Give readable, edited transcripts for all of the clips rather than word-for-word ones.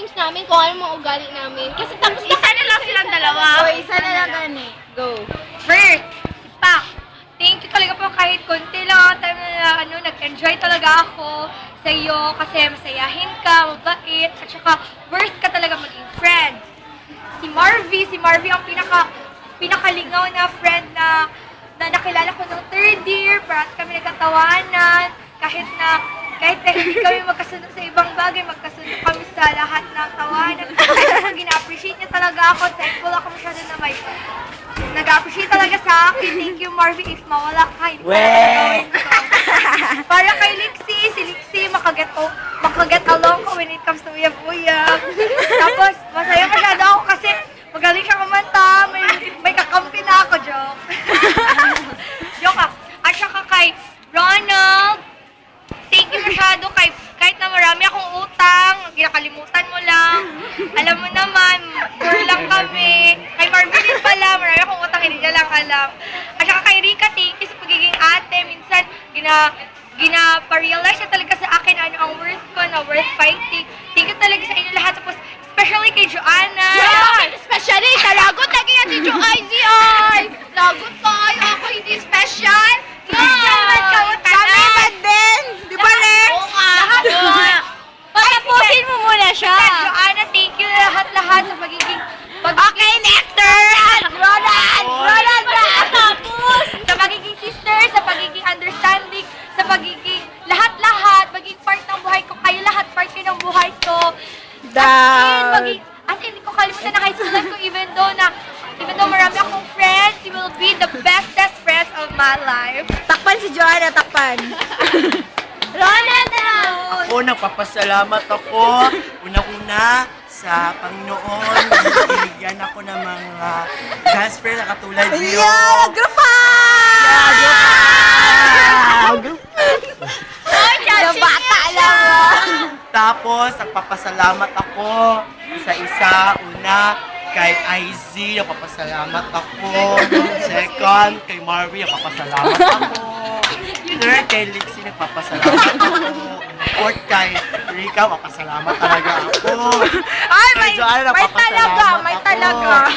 i-expose namin kung ano mga ugali namin. Kasi tapos na Isa na lang silang dalawa. O, isa na lang gani. Go. First, si Pak. Thank you talaga po kahit konti lang time na nag-enjoy talaga ako sa iyo kasi masayahin ka, mabait, at saka worth ka talaga maging friend. Si Marvy ang pinakalingaw na friend na nakilala ko nung third year, parang kami nagkatawanan, kahit na hindi kami magkasunod sa ibang bagay, magkasunod kami sa lahat ng tawanan. Gina-appreciate niya talaga ako, thankful ako masyado na may nag-appreciate talaga sa akin. Thank you, Marvy. If mawala ka, hindi ko gagawin ko. Para kay Lixie, si Lixie, makaget along ko when it comes to uyab-uyab. Tapos, masaya masyado ako kasi magaling siya kumanta, may kakampi na ako, joke. Joke ako. At saka kay Ronald, thank you masyado kahit na marami akong utang, kinakalimutan mo lang. Alam mo naman, poor lang kami. Kay Marvin din pala, marami akong utang, hindi niya lang alam. At saka kay Rika, thank you sa pagiging ate. Minsan, gina-realize na talaga sa akin ano ang worth ko, na worth fighting. Thank you talaga sa inyo lahat. Tapos, especially kay Joanna. bakit especially? Talagot lagi yan si Joe IZI! Lagot tayo! Ako hindi special! Kami ba din? Di ba, Lex? Oo nga! Patapusin mo muna siya! Joanna, thank you lahat-lahat sa pagiging Okay, next turn! Ronald! Ronald na! Tapos! sa pagiging sister, sa pagiging understanding, sa pagiging lahat-lahat, maging part ng buhay ko. Kayo lahat, part kayo ng buhay ko. As in, hindi ko kalimutan na high school life ko, even though marami akong friends, you will be the bestest friends of my life. Takpan si Joanna, takpan. Ronald na! Ako, nagpapasalamat ako. Unang-una sa Panginoon. Binigyan ako ng mga best friend na katulad niyo. Yeah! Yung bata lang. Tapos, nagpapasalamat ako sa isa. Una, kay IZ, nagpapasalamat ako. Second, kay Marvy, nagpapasalamat ako. Third, kay Lixie, nagpapasalamat ako. Fourth, kay Rika, nagpapasalamat talaga ako. Ay, Kay Joanna, may talaga, nagpapasalamat may ako. talaga.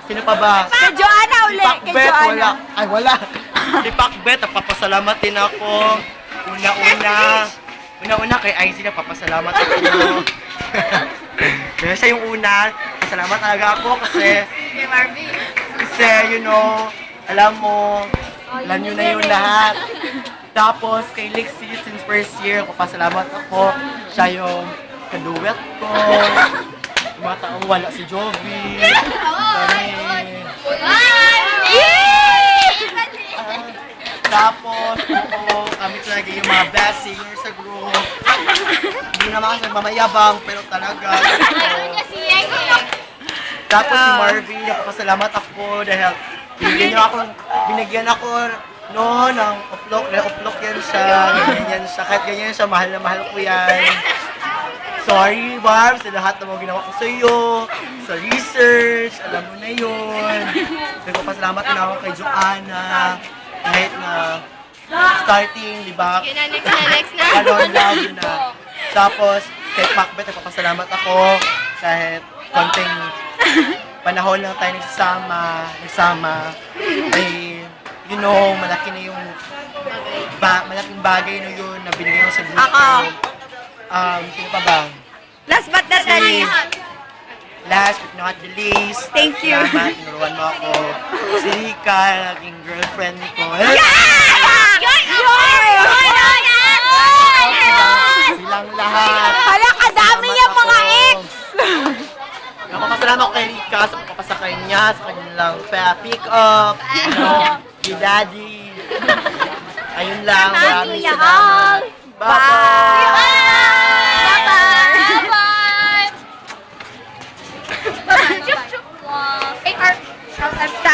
Sino pa ba? Kay Joanna Si uli, kay Pacbet, Joanna. wala. Ay, wala. Si Pacbet, nagpapasalamat din ako. Una-una kay IZ, nagpapasalamat ako. Kaya siya yung una. Pasalamat talaga ako kasi, alam nyo na yung lahat. Tapos, kay Lixie, since first year, papasalamat ako. Siya yung kaduwet ko. Yung mga taong wala si Jovi. Kami. Tapos, kami talaga yung mga best singers sa group. Hindi naman kasi mamayabang, pero talaga. Tapos si Marvy, napapasalamat ako dahil binigyan ako ng uplok. Uplok yan siya, ganyan siya. Kahit ganyan siya, mahal na mahal ko yan. Sorry, Barb, sa lahat ng mga ginawa ko sa iyo, sa research, alam mo na yun. Nagpapasalamat na ako kay Joanna, kahit na starting, di ba? Next na. Kalon lang yun na. Tapos, kay Pacbet, nagpapasalamat ako kahit konting panahon lang tayo nagsama. Ay, malaki na yung malaking bagay na yun na binigay ko sa grupo. Ako. Sino pa ba? Last but not the least. Last but not the least. Thank you. Salamat, tinuruan mo ako. Si Rika, naging girlfriend ko. Silang lahat. Hala, kadami yung mga ex! Napapasalamat ko kay Rika sa pagpapasakay niya, sa kanilang pick up, kay Daddy. Ayun lang, maraming salamat. Bye!